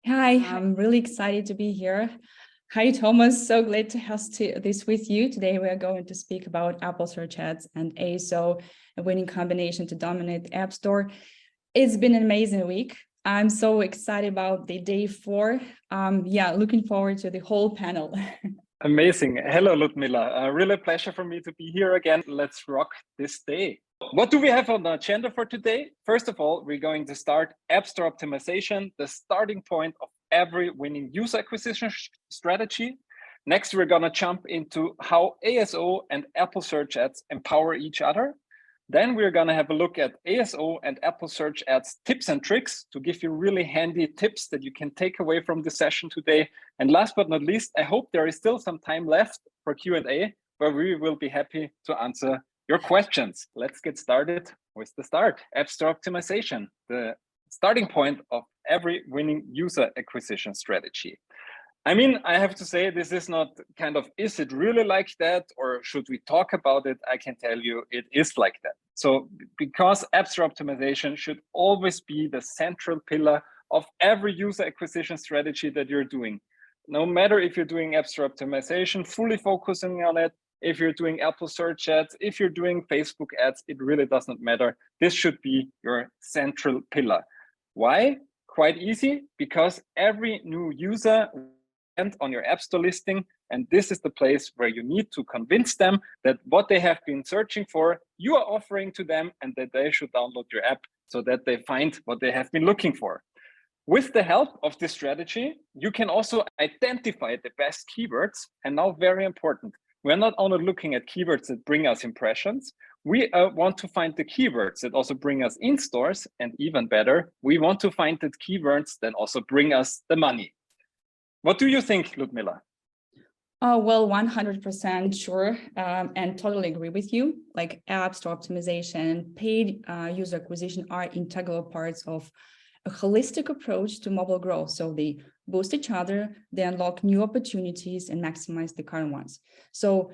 Hi, I'm really excited to be here. Hi, Thomas. So glad to host this with you. Today, we are going to speak about Apple Search Ads and ASO, a winning combination to dominate the App Store. It's been an amazing week. I'm so excited about the day 4. Looking forward to the whole panel. Amazing. Hello, Ludmila. Really a pleasure for me to be here again. Let's rock this day. What do we have on the agenda for today? First of all, we're going to start App Store optimization, the starting point of every winning user acquisition strategy. Next, we're going to jump into how ASO and Apple Search Ads empower each other. Then we're going to have a look at ASO and Apple Search Ads tips and tricks to give you really handy tips that you can take away from the session today. And last but not least, I hope there is still some time left for Q&A, where we will be happy to answer your questions. Let's get started with the start. App Store optimization, the starting point of every winning user acquisition strategy. I mean, I have to say, this is not kind of, is it really like that? Or should we talk about it? I can tell you it is like that. So because App Store optimization should always be the central pillar of every user acquisition strategy that you're doing. No matter if you're doing App Store optimization, fully focusing on it, if you're doing Apple Search Ads, if you're doing Facebook ads, it really does not matter. This should be your central pillar. Why? Quite easy, because every new user on your App Store listing, and this is the place where you need to convince them that what they have been searching for, you are offering to them, and that they should download your app so that they find what they have been looking for. With the help of this strategy, you can also identify the best keywords. And now, very important, we're not only looking at keywords that bring us impressions, we want to find the keywords that also bring us in stores, and even better, we want to find the keywords that also bring us the money. What do you think, Ludmila? Oh, well, 100% sure, and totally agree with you. Like App Store optimization, paid user acquisition are integral parts of a holistic approach to mobile growth. So they boost each other, they unlock new opportunities and maximize the current ones. So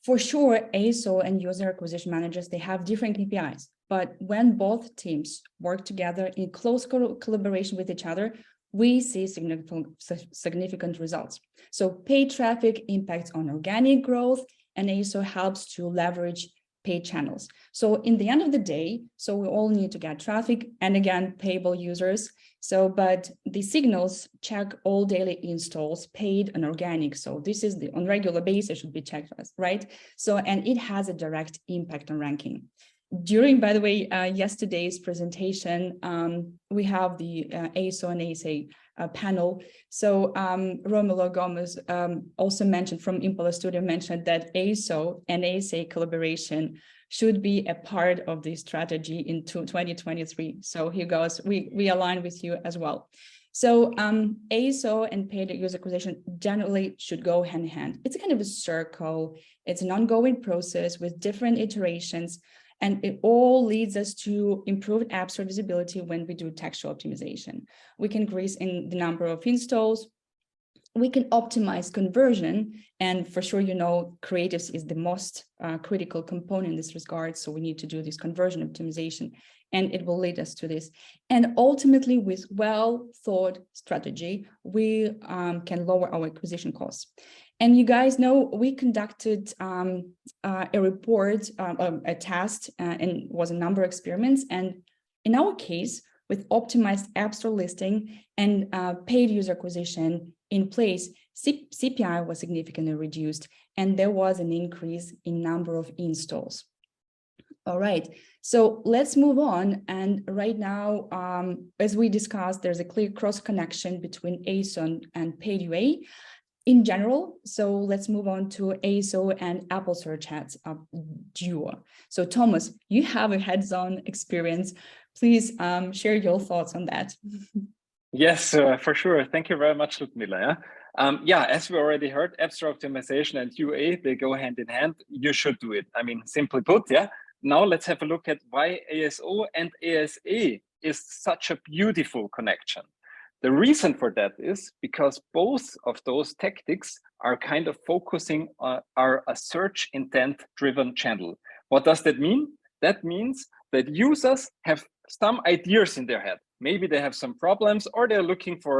for sure, ASO and user acquisition managers, they have different KPIs, but when both teams work together in close collaboration with each other, we see significant results. So paid traffic impacts on organic growth, and ASO helps to leverage paid channels. So in the end of the day, so we all need to get traffic and again, payable users. So, but the signals check all daily installs, paid and organic. So this is on regular basis should be checked, right? So, and it has a direct impact on ranking. During, by the way, yesterday's presentation, we have the ASO and ASA panel. So Romulo Gomez also mentioned from Impala Studio mentioned that ASO and ASA collaboration should be a part of the strategy in 2023. So here goes, we align with you as well. So ASO and paid user acquisition generally should go hand in hand. It's a kind of a circle. It's an ongoing process with different iterations. And it all leads us to improved App Store visibility when we do textual optimization. We can increase in the number of installs. We can optimize conversion. And for sure, you know, creatives is the most critical component in this regard. So we need to do this conversion optimization, and it will lead us to this. And ultimately, with well-thought strategy, we can lower our acquisition costs. And you guys know we conducted a report, a test, and was a number of experiments. And in our case, with optimized App Store listing and paid user acquisition in place, CPI was significantly reduced, and there was an increase in number of installs. All right, so let's move on. And right now, as we discussed, there's a clear cross connection between ASO and paid UA. In general, so let's move on to ASO and Apple Search Ads duo. So Thomas, you have a hands-on experience. Please share your thoughts on that. Yes, for sure. Thank you very much, Ludmila. As we already heard, App Store optimization and UA, they go hand in hand. You should do it. I mean, simply put, yeah. Now let's have a look at why ASO and ASA is such a beautiful connection. The reason for that is because both of those tactics are kind of focusing on a search intent driven channel. What does that mean? That means that users have some ideas in their head. maybe they have some problems, or they're looking for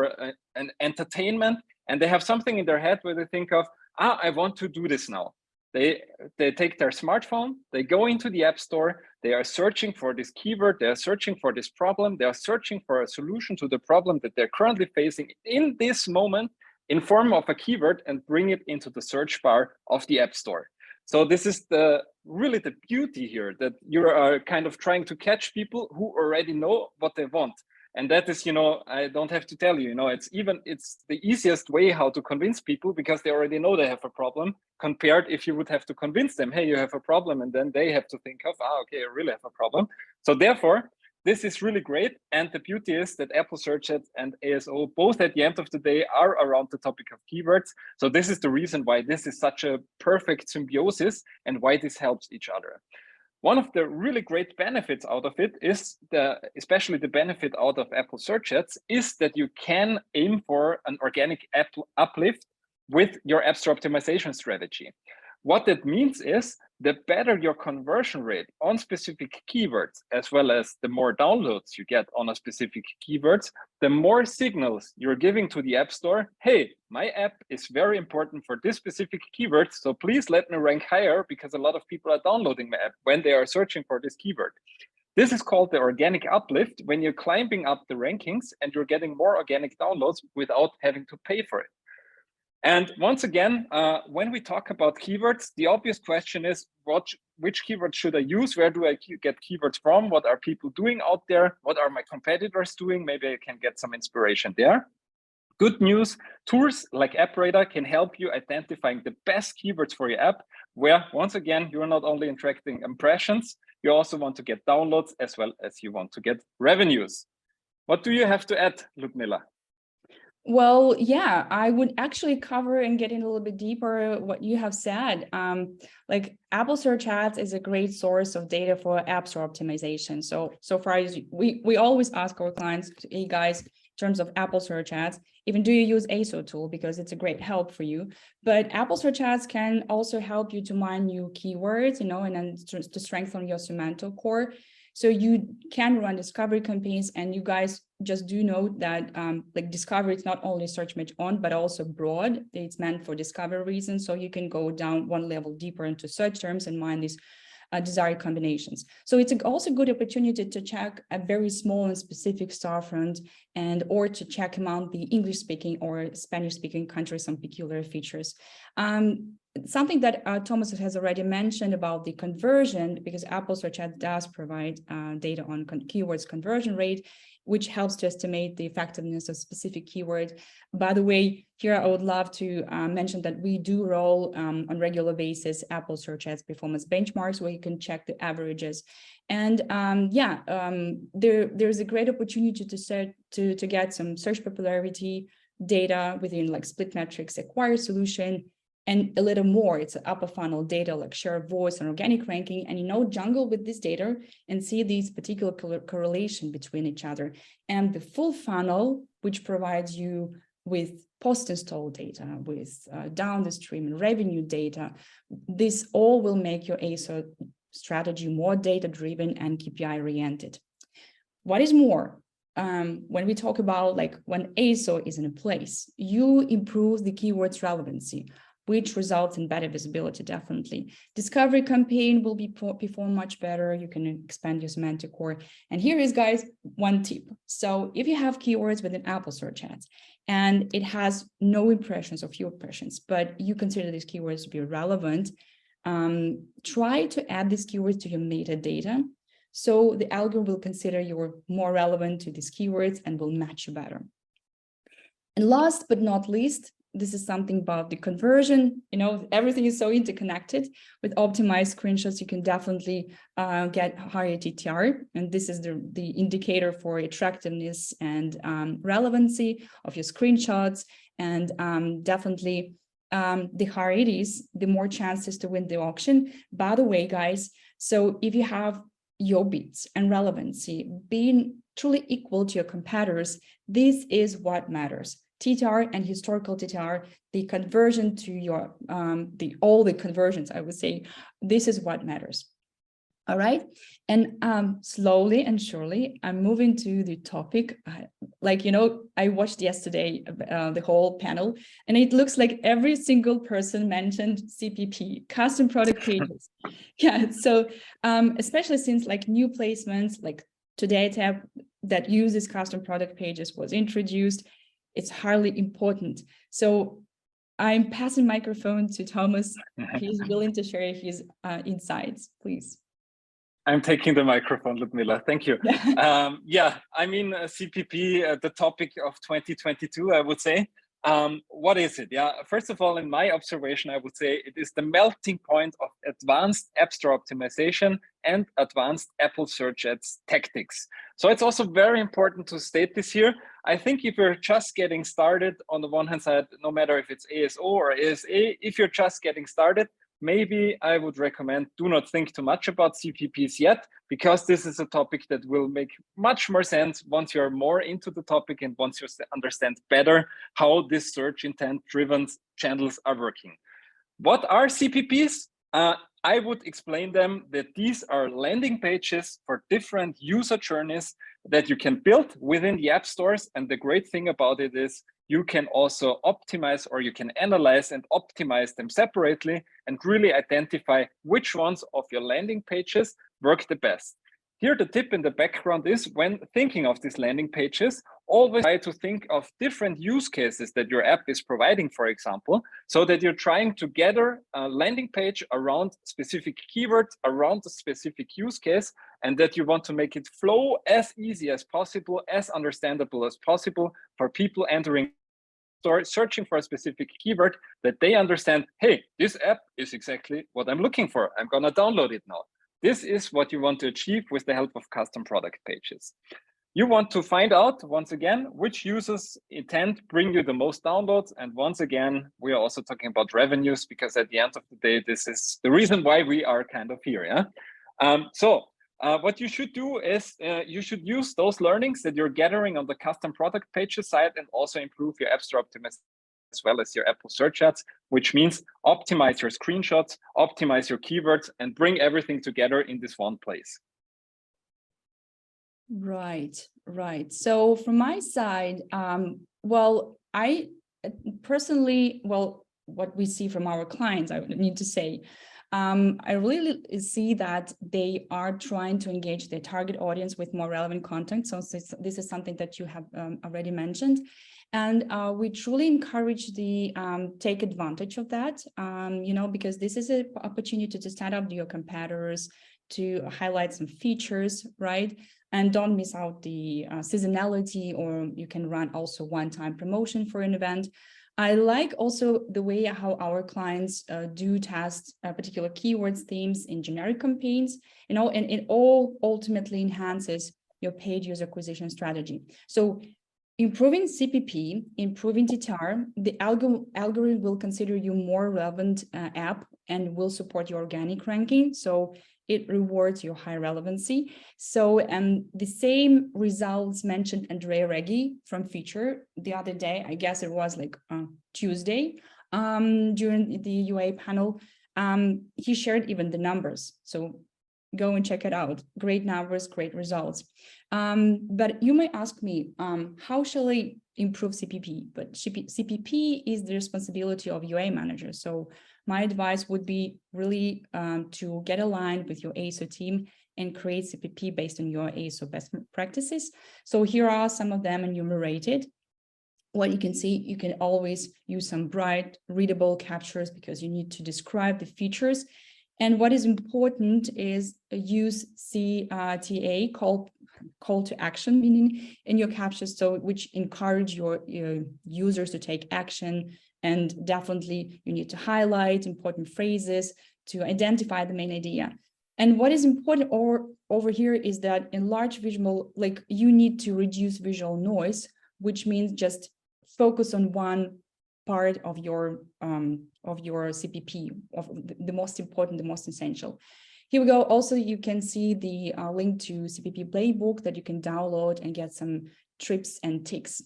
an entertainment, and they have something in their head where they think of, I want to do this now. They take their smartphone, they go into the App Store, they are searching for this keyword, they are searching for this problem, they are searching for a solution to the problem that they're currently facing in this moment in form of a keyword, and bring it into the search bar of the App Store. So this is really the beauty here, that you are kind of trying to catch people who already know what they want. And that is, I don't have to tell you, it's the easiest way how to convince people, because they already know they have a problem, compared if you would have to convince them, hey, you have a problem, and then they have to think of, okay, I really have a problem. So therefore, this is really great. And the beauty is that Apple Search Ads and ASO, both at the end of the day, are around the topic of keywords. So this is the reason why this is such a perfect symbiosis, and why this helps each other. One of the really great benefits out of it is, especially the benefit out of Apple Search Ads, is that you can aim for an organic uplift with your App Store optimization strategy. What that means is, the better your conversion rate on specific keywords, as well as the more downloads you get on a specific keywords, the more signals you're giving to the App Store. Hey, my app is very important for this specific keyword, so please let me rank higher, because a lot of people are downloading my app when they are searching for this keyword. This is called the organic uplift, when you're climbing up the rankings and you're getting more organic downloads without having to pay for it. And once again, when we talk about keywords, the obvious question is, which keywords should I use? Where do I get keywords from? What are people doing out there? What are my competitors doing? Maybe I can get some inspiration there. Good news, tools like AppRadar can help you identifying the best keywords for your app, where, once again, you're not only attracting impressions, you also want to get downloads, as well as you want to get revenues. What do you have to add, Ludmila? Well, yeah, I would actually cover and get in a little bit deeper what you have said. Like Apple Search Ads is a great source of data for App Store optimization. So far as we always ask our clients, hey guys, in terms of Apple Search Ads, even do you use ASO tool, because it's a great help for you. But Apple Search Ads can also help you to mine new keywords, and then to strengthen your semantic core. So you can run discovery campaigns, and you guys just do know that like discovery is not only search match on, but also broad. It's meant for discovery reasons. So you can go down one level deeper into search terms and mine these desired combinations. So it's also a good opportunity to check a very small and specific storefront, or to check among the English speaking or Spanish speaking countries some peculiar features. Something that Thomas has already mentioned about the conversion, because Apple Search Ads does provide data on keywords conversion rate, which helps to estimate the effectiveness of specific keyword. By the way, here I would love to mention that we do roll on regular basis Apple Search Ads performance benchmarks, where you can check the averages. And there's a great opportunity to get some search popularity data within like SplitMetrics acquired solution, and a little more. It's upper funnel data like share of voice and organic ranking, and jungle with this data and see these particular correlation between each other. And the full funnel, which provides you with post-install data, with down the stream and revenue data, this all will make your ASO strategy more data-driven and KPI-oriented. What is more, when we talk about like when ASO is in a place, you improve the keywords relevancy, which results in better visibility, definitely. Discovery campaign will perform much better. You can expand your semantic core. And here is, guys, one tip. So if you have keywords within Apple Search Ads, and it has no impressions or few impressions, but you consider these keywords to be relevant, try to add these keywords to your metadata. So the algorithm will consider you're more relevant to these keywords and will match you better. And last but not least, this is something about the conversion. Everything is so interconnected. With optimized screenshots, you can definitely get higher TTR. And this is the indicator for attractiveness and relevancy of your screenshots. And definitely the higher it is, the more chances to win the auction. By the way, guys, so if you have your bits and relevancy being truly equal to your competitors, this is what matters. TTR and historical TTR, the conversion to your all the conversions, I would say, this is what matters. All right. And slowly and surely, I'm moving to the topic. Like, I watched yesterday the whole panel, and it looks like every single person mentioned CPP, custom product pages. Yeah. So especially since like new placements, like Today tab that uses custom product pages was introduced, it's highly important. So I'm passing microphone to Thomas. He's willing to share his insights, please. I'm taking the microphone, Ludmila. Thank you. Yeah, I mean, CPP, the topic of 2022, I would say. What is it? Yeah, first of all, in my observation, I would say it is the melting point of advanced App Store optimization and advanced Apple Search Ads tactics. So it's also very important to state this here. I think if you're just getting started, on the one hand side, no matter if it's ASO or ASA, if you're just getting started, maybe I would recommend do not think too much about CPPs yet, because this is a topic that will make much more sense once you're more into the topic and once you understand better how these search intent driven channels are working. What are CPPs? I would explain them that these are landing pages for different user journeys that you can build within the app stores. And the great thing about it is you can also optimize, or you can analyze and optimize them separately and really identify which ones of your landing pages work the best. Here, the tip in the background is, when thinking of these landing pages, always try to think of different use cases that your app is providing, for example, so that you're trying to gather a landing page around specific keywords, around a specific use case, and that you want to make it flow as easy as possible, as understandable as possible for people entering store, searching for a specific keyword, that they understand, hey, this app is exactly what I'm looking for. I'm gonna download it now. This is what you want to achieve with the help of custom product pages. You want to find out, once again, which users intent bring you the most downloads. And once again, we are also talking about revenues, because at the end of the day, this is the reason why we are kind of here. Yeah. What you should do is you should use those learnings that you're gathering on the custom product pages side and also improve your App Store optimization as well as your Apple Search Ads, which means optimize your screenshots, optimize your keywords, and bring everything together in this one place. Right. So from my side, well, I personally, what we see from our clients, I need to say, I really see that they are trying to engage their target audience with more relevant content. So this is something that you have already mentioned. And we truly encourage the take advantage of that, because this is an opportunity to stand up to your competitors, to highlight some features, right? And don't miss out the seasonality, or you can run also one-time promotion for an event. I like also the way how our clients do test particular keywords, themes in generic campaigns, and it all ultimately enhances your paid user acquisition strategy. So improving CPP, improving TTR, the algorithm will consider you more relevant app and will support your organic ranking. So it rewards your high relevancy. So the same results mentioned Andrea Reggi from Feature the other day, I guess it was like Tuesday, during the UA panel. He shared even the numbers. So go and check it out. Great numbers, great results. But you may ask me, how shall I improve CPP? But CPP is the responsibility of UA managers. So my advice would be really to get aligned with your ASO team and create CPP based on your ASO best practices. So here are some of them enumerated. What you can see, you can always use some bright, readable captures because you need to describe the features. And what is important is use CTA, call to action, meaning in your captures, so which encourage your users to take action. And definitely you need to highlight important phrases to identify the main idea. And what is important over here is that in large visual, like you need to reduce visual noise, which means just focus on one part of your CPP, of the most important, the most essential. Here we go. Also, you can see the link to CPP playbook that you can download and get some tips and ticks.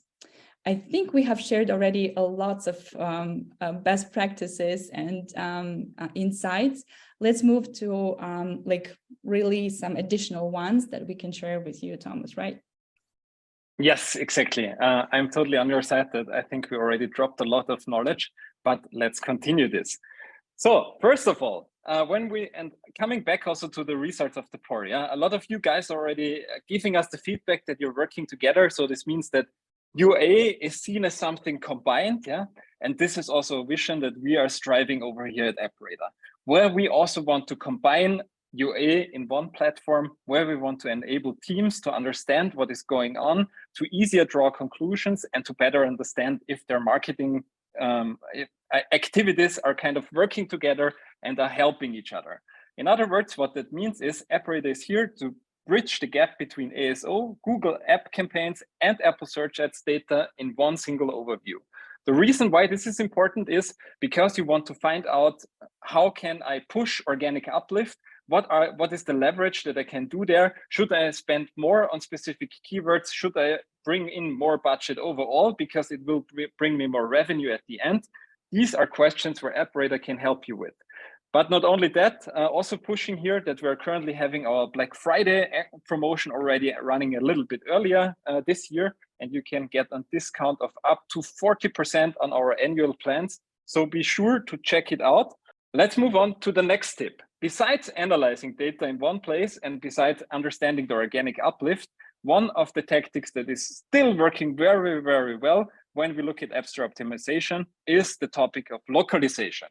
I think we have shared already lots of best practices and insights. Let's move to like really some additional ones that we can share with you, Thomas, right? Yes, exactly. I'm totally on your side that I think we already dropped a lot of knowledge, but let's continue this. So first of all, and coming back also to the results of the poll, yeah, a lot of you guys already giving us the feedback that you're working together. So this means that UA is seen as something combined, yeah, and this is also a vision that we are striving over here at AppRadar, where we also want to combine UA in one platform, where we want to enable teams to understand what is going on, to easier draw conclusions, and to better understand if their marketing activities are kind of working together and are helping each other. In other words, what that means is AppRadar is here to bridge the gap between ASO, Google App Campaigns, and Apple Search Ads data in one single overview. The reason why this is important is because you want to find out how can I push organic uplift. What is the leverage that I can do there? Should I spend more on specific keywords? Should I bring in more budget overall because it will bring me more revenue at the end? These are questions where AppRadar can help you with. But not only that, also pushing here that we're currently having our Black Friday promotion already running a little bit earlier this year, and you can get a discount of up to 40% on our annual plans. So be sure to check it out. Let's move on to the next tip. Besides analyzing data in one place and besides understanding the organic uplift, one of the tactics that is still working very, very well when we look at App Store optimization is the topic of localization.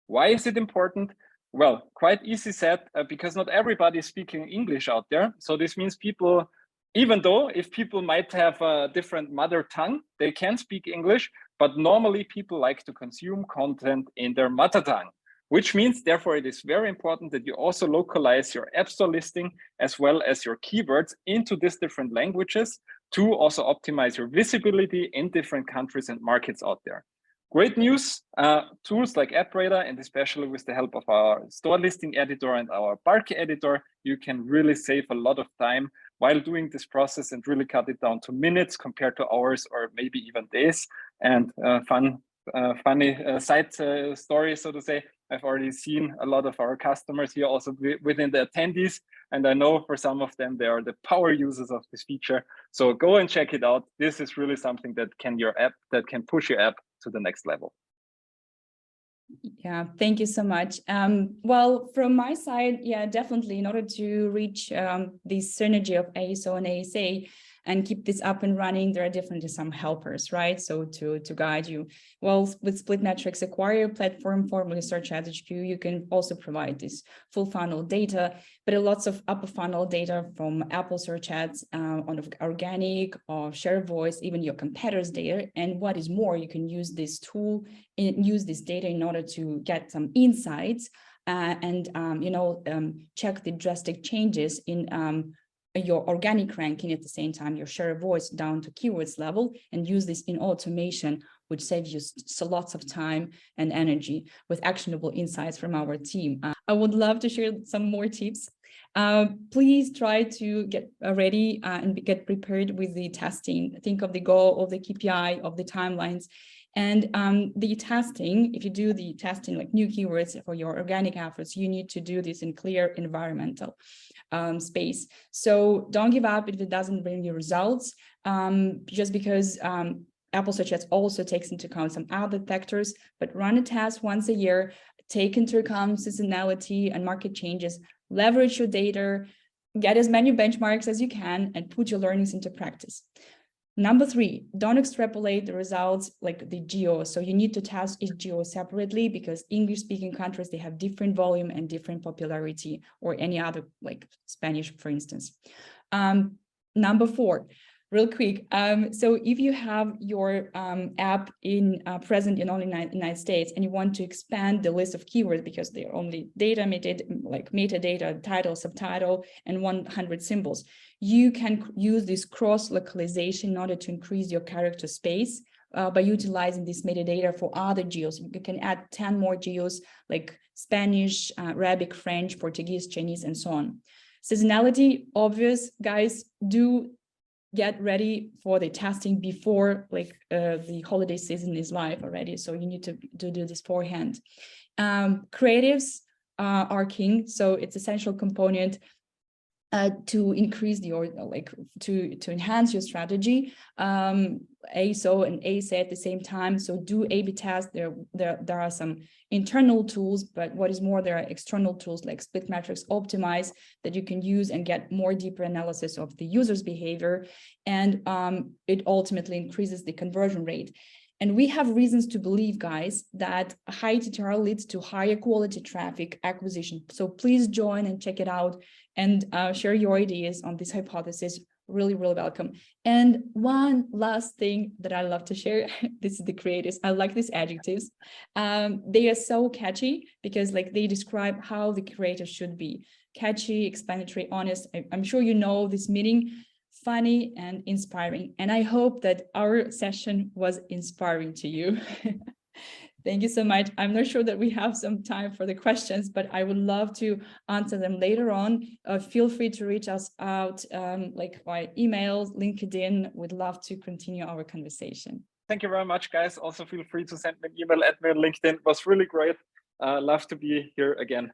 Why is it important? Well, quite easy said, because not everybody is speaking English out there. So this means people, even though if people might have a different mother tongue, they can speak English, but normally people like to consume content in their mother tongue, which means therefore it is very important that you also localize your App Store listing as well as your keywords into these different languages to also optimize your visibility in different countries and markets out there. Great news, tools like AppRadar, and especially with the help of our store listing editor and our bulk editor, you can really save a lot of time while doing this process and really cut it down to minutes compared to hours or maybe even days. And funny side story, so to say, I've already seen a lot of our customers here also within the attendees, and I know for some of them, they are the power users of this feature. So go and check it out. This is really something that can push your app to the next level. Yeah, thank you so much. Well, from my side, yeah, definitely in order to reach this synergy of ASO and ASA and keep this up and running, there are definitely some helpers, right? So to guide you. Well, with SplitMetrics Acquire platform, formerly Search Ads HQ, you can also provide this full funnel data, but lots of upper funnel data from Apple Search Ads on organic or share voice, even your competitors' data. And what is more, you can use this tool and use this data in order to get some insights and check the drastic changes in your organic ranking at the same time, your share of voice down to keywords level, and use this in automation, which saves you so lots of time and energy with actionable insights from our team. I would love to share some more tips. Please try to get ready and get prepared with the testing. Think of the goal, of the KPI, of the timelines. And the testing, if you do the testing like new keywords for your organic efforts, you need to do this in clear environmental space. So don't give up if it doesn't bring you results, just because Apple Search Ads also takes into account some other factors, but run a test once a year, take into account seasonality and market changes, leverage your data, get as many benchmarks as you can, and put your learnings into practice. Number 3, don't extrapolate the results like the geo. So you need to test each geo separately because English-speaking countries, they have different volume and different popularity, or any other, like Spanish, for instance. Number 4, real quick. So if you have your app present in only United States and you want to expand the list of keywords because they're only metadata, title, subtitle, and 100 symbols, you can use this cross-localization in order to increase your character space by utilizing this metadata for other geos. You can add 10 more geos like Spanish, Arabic, French, Portuguese, Chinese, and so on. Seasonality, obvious, guys, do get ready for the testing before like the holiday season is live already. So you need to do this beforehand. Creatives are king, so it's essential component to increase to enhance your strategy. ASO and ASA at the same time. So do A/B tests. There are some internal tools, but what is more, there are external tools like SplitMetrics Optimize that you can use and get more deeper analysis of the user's behavior. And it ultimately increases the conversion rate. And we have reasons to believe, guys, that high TTR leads to higher quality traffic acquisition. So please join and check it out and share your ideas on this hypothesis. Really, really welcome. And one last thing that I love to share, this is the creatives. I like these adjectives. They are so catchy because like they describe how the creative should be. Catchy, explanatory, honest. I'm sure you know this meaning. Funny and inspiring. And I hope that our session was inspiring to you. Thank you so much. I'm not sure that we have some time for the questions, but I would love to answer them later on. Feel free to reach us out like via emails, LinkedIn. We'd love to continue our conversation. Thank you very much, guys. Also feel free to send me an email at me on LinkedIn. It was really great. Love to be here again.